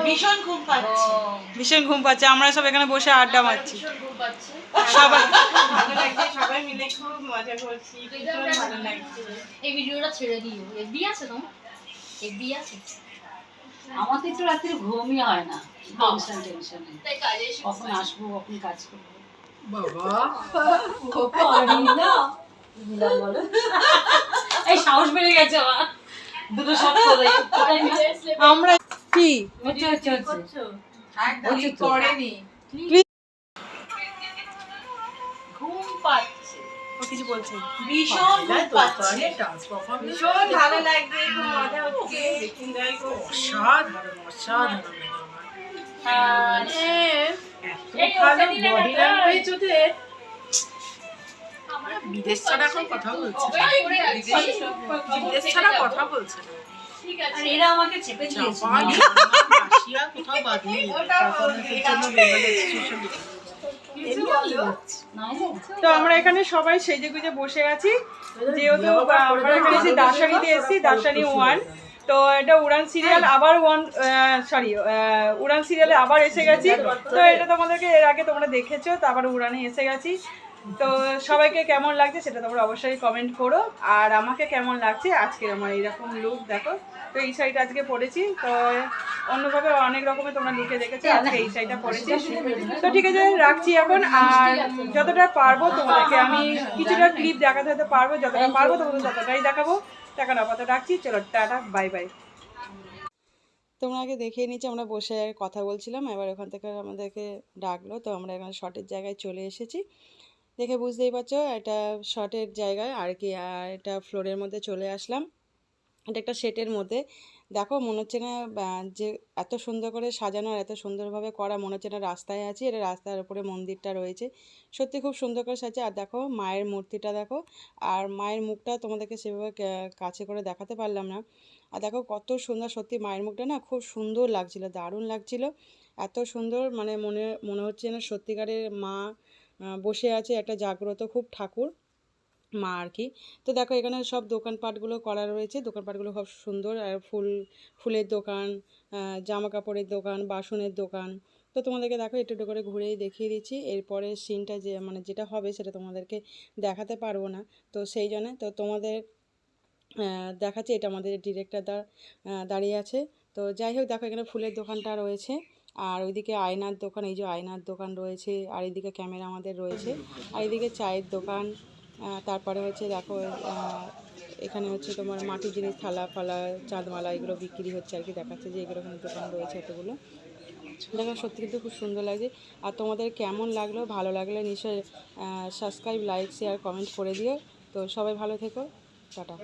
ভীষণ ঘুম পাচ্ছে। আমরা সব এখানে বসে আড্ডা মারছি, সবাই সবাই মিলে খুব মজা করছি, ভালো লাগছে। এই ভিডিওটা ছেড়ে দিও। এফবি আছে তো? এফবি আছে? আমার তো একটু রাত্রে ঘুমই হয় না, টেনশনে। তাই কাজে কখন আসবো, কখন কাজ করবো। বাবা এই সাহস বেড়ে গেছে আমার, দুটো শট করে। আমরা কি হচ্ছে করেনি, ঘুম পাচ্ছে, ও কিছু বলছে, ভীষণ ঘুম পাচ্ছে, ভীষণ ভালো লাগছে, খুব মজা হচ্ছে, এনজয় করছি, অসাধারণ অসাধারণ। ভালো বডি ল্যাঙ্গুয়েজ ওদের, বিদেশ ছাড়া এখন কথা বলছে, বিদেশ ছাড়া কথা বলছে না। আর এরা আমাকে চেপে দিয়েছে, রাশিয়া কোথাও বাদ নেই, পারফরম্যান্সের জন্য গ্লোবাল এক্সিকিউশন দিতে। তো আমরা এখানে সবাই সেজে গুজে বসে আছি, যেহেতু আমরা এখানে এসেছি দার্শানিতে এসেছি, দার্শানি 1। তো এটা উড়ান সিরিয়াল আবার উড়ান সিরিয়ালে আবার এসে গেছি। তো এটা তোমাদেরকে এর আগে তোমরা দেখেছো, তারপর উড়ানে এসে গেছি। তো সবাইকে কেমন লাগছে সেটা তোমরা অবশ্যই কমেন্ট করো, আর আমাকে কেমন লাগছে আজকে আমার এইরকম লুক দেখো। তো এই শাড়িটা আজকে পরেছি, তো অন্যভাবে অনেক রকমের তোমরা লুকে দেখেছো, আজকে এই শাড়িটা পরেছি। তো ঠিক আছে, রাখছি এখন। আর যতটা পারবো তোমাদেরকে আমি কিছুটা ক্লিপ দেখাতে হতে পারবো, যতটা পারবো তোমাদের ততটাই দেখাবো। টাকা না কথা রাখছি, চলো টাটা, বাই বাই। তোমরা আগে দেখিয়ে নিচ্ছি, আমরা বসে কথা বলছিলাম, এবার ওখান থেকে আমাদেরকে ডাকলো, তো আমরা এখানে শর্টের জায়গায় চলে এসেছি। দেখে বুঝতেই পারছো এটা শর্টের জায়গায় আর কি, আর এটা ফ্লোরের মধ্যে চলে আসলাম। এটা একটা সেটের মধ্যে, দেখো মনে হচ্ছে না যে এত সুন্দর করে সাজানো আর এত সুন্দরভাবে করা, মনে হচ্ছে না রাস্তায় আছি। এটা রাস্তার উপরে মন্দিরটা রয়েছে, সত্যি খুব সুন্দর করে সাজে। আর দেখো মায়ের মূর্তিটা দেখো, আর মায়ের মুখটা তোমাদেরকে সেভাবে কাছে করে দেখাতে পারলাম না। আর দেখো কত সুন্দর, সত্যি মায়ের মুখটা না খুব সুন্দর লাগছিল, দারুণ লাগছিল, এত সুন্দর, মানে মনে হচ্ছে না সত্যিকারের মা বসে আছে, একটা জাগ্রত খুব ঠাকুর মা আর কি। তো দেখো এখানে সব দোকানপাটগুলো করা রয়েছে, দোকানপাটগুলো খুব সুন্দর, আর ফুলের দোকান, জামা কাপড়ের দোকান, বাসনের দোকান। তো তোমাদেরকে দেখো একটু একটু করে ঘুরেই দেখিয়ে দিচ্ছি, এরপরে সিনটা যে মানে যেটা হবে সেটা তোমাদেরকে দেখাতে পারবো না, তো সেই জন্য তো তোমাদের দেখাচ্ছি। এটা আমাদের ডিরেক্টর দাঁড়িয়ে আছে। তো যাই হোক দেখো এখানে ফুলের দোকানটা রয়েছে, আর ওইদিকে আয়নার দোকান, এই যে আয়নার দোকান রয়েছে, আর এইদিকে ক্যামেরা আমাদের রয়েছে, আর এইদিকে চায়ের দোকান। তারপরে হচ্ছে দেখো এখানে হচ্ছে তোমার মাটির জিনিস, থালা ফালা, চাঁদমালা, এগুলো বিক্রি হচ্ছে আর কি, দেখাচ্ছে যে এগুলো এখানে দোকান রয়েছে এতগুলো। দেখো সত্যি কিন্তু খুব সুন্দর লাগছে। আর তোমাদের কেমন লাগলো, ভালো লাগলে নিশ্চয়ই সাবস্ক্রাইব, লাইক, শেয়ার, কমেন্ট করে দিও। তো সবাই ভালো থেকো, টাটা।